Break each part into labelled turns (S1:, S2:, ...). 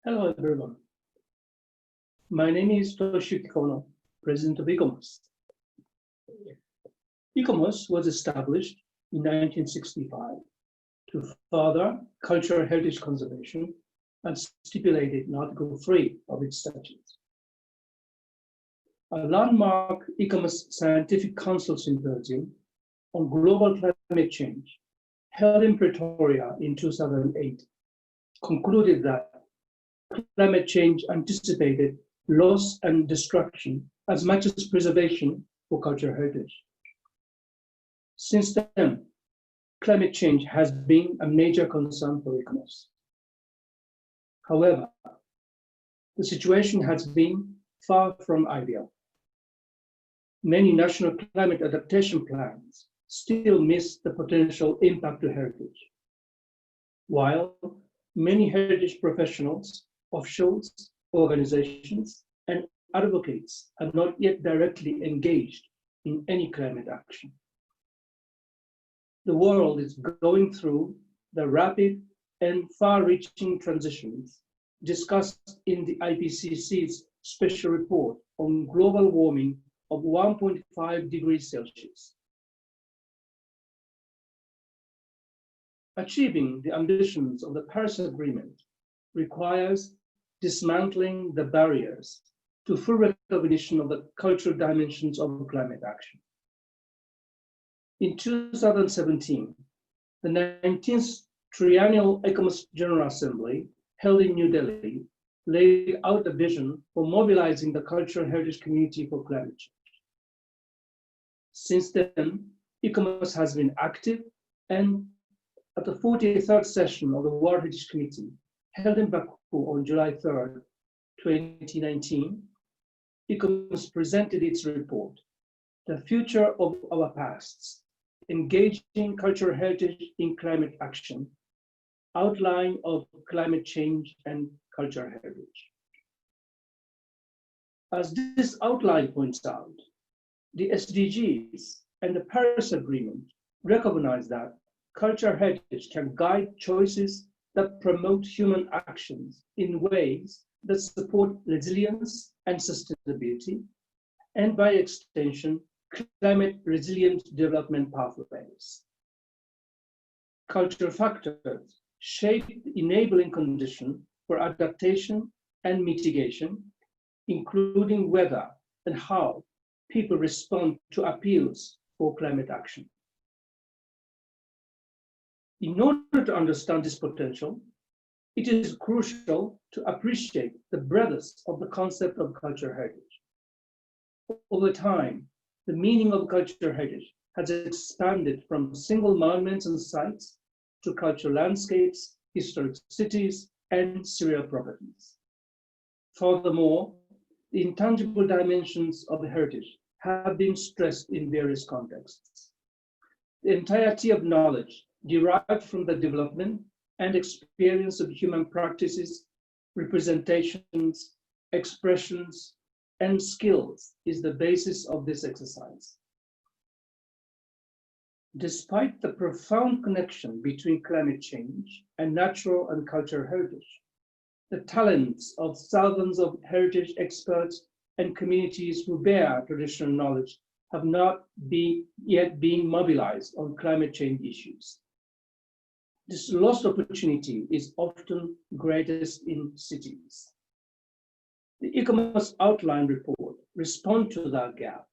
S1: Hello, everyone. My name is Toshiyuki Kono, president of ICOMOS. ICOMOS was established in 1965 to further cultural heritage conservation and stipulated in Article 3 of its statutes. A landmark ICOMOS Scientific Council Symposium on global climate change held in Pretoria in 2008 concluded that climate change anticipated loss and destruction as much as preservation for cultural heritage. Since then, climate change has been a major concern for ICOMOS. However, the situation has been far from ideal. Many national climate adaptation plans still miss the potential impact to heritage, while many heritage professionals, offshores, organizations, and advocates are not yet directly engaged in any climate action. The world is going through the rapid and far-reaching transitions discussed in the IPCC's special report on global warming of 1.5 degrees Celsius. Achieving the ambitions of the Paris Agreement requires dismantling the barriers to full recognition of the cultural dimensions of climate action. In 2017, the 19th Triennial ICOMOS General Assembly, held in New Delhi, laid out a vision for mobilizing the cultural heritage community for climate change. Since then, ICOMOS has been active, and at the 43rd session of the World Heritage Committee, held in Baku on July 3rd, 2019, ICOMOS presented its report, The Future of Our Pasts, Engaging Cultural Heritage in Climate Action, Outline of Climate Change and Cultural Heritage. As this outline points out, the SDGs and the Paris Agreement recognize that cultural heritage can guide choices that promote human actions in ways that support resilience and sustainability, and by extension, climate resilient development pathways. Cultural factors shape the enabling condition for adaptation and mitigation, including whether and how people respond to appeals for climate action. In order to understand this potential, it is crucial to appreciate the breadth of the concept of cultural heritage. Over time, the meaning of cultural heritage has expanded from single monuments and sites to cultural landscapes, historic cities, and serial properties. Furthermore, the intangible dimensions of heritage have been stressed in various contexts. The entirety of knowledge derived from the development and experience of human practices, representations, expressions, and skills is the basis of this exercise. Despite the profound connection between climate change and natural and cultural heritage, the talents of thousands of heritage experts and communities who bear traditional knowledge have not yet been mobilized on climate change issues. This lost opportunity is often greatest in cities. The ICOMOS outline report responds to that gap.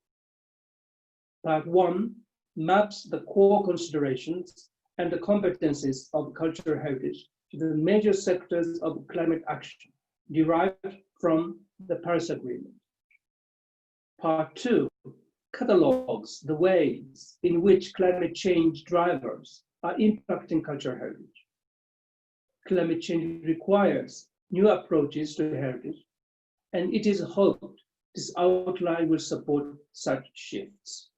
S1: Part 1 maps the core considerations and the competencies of cultural heritage to the major sectors of climate action derived from the Paris Agreement. Part 2 catalogs the ways in which climate change drivers are impacting cultural heritage. Climate change requires new approaches to heritage, and it is hoped this outline will support such shifts.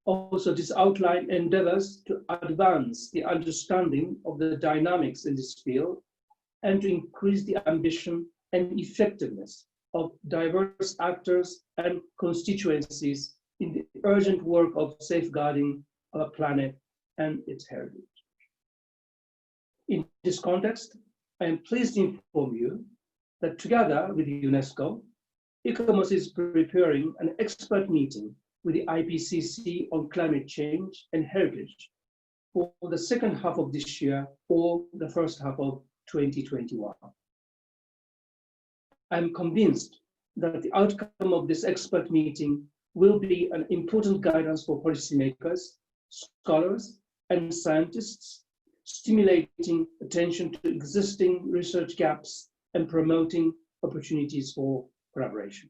S1: Also, this outline endeavors to advance the understanding of the dynamics in this field and to increase the ambition and effectiveness of diverse actors and constituencies in the urgent work of safeguarding our planet and its heritage. In this context, I am pleased to inform you that together with UNESCO, ICOMOS is preparing an expert meeting with the IPCC on climate change and heritage for the second half of this year or the first half of 2021. I am convinced that the outcome of this expert meeting will be an important guidance for policymakers, scholars, and scientists, stimulating attention to existing research gaps and promoting opportunities for collaboration.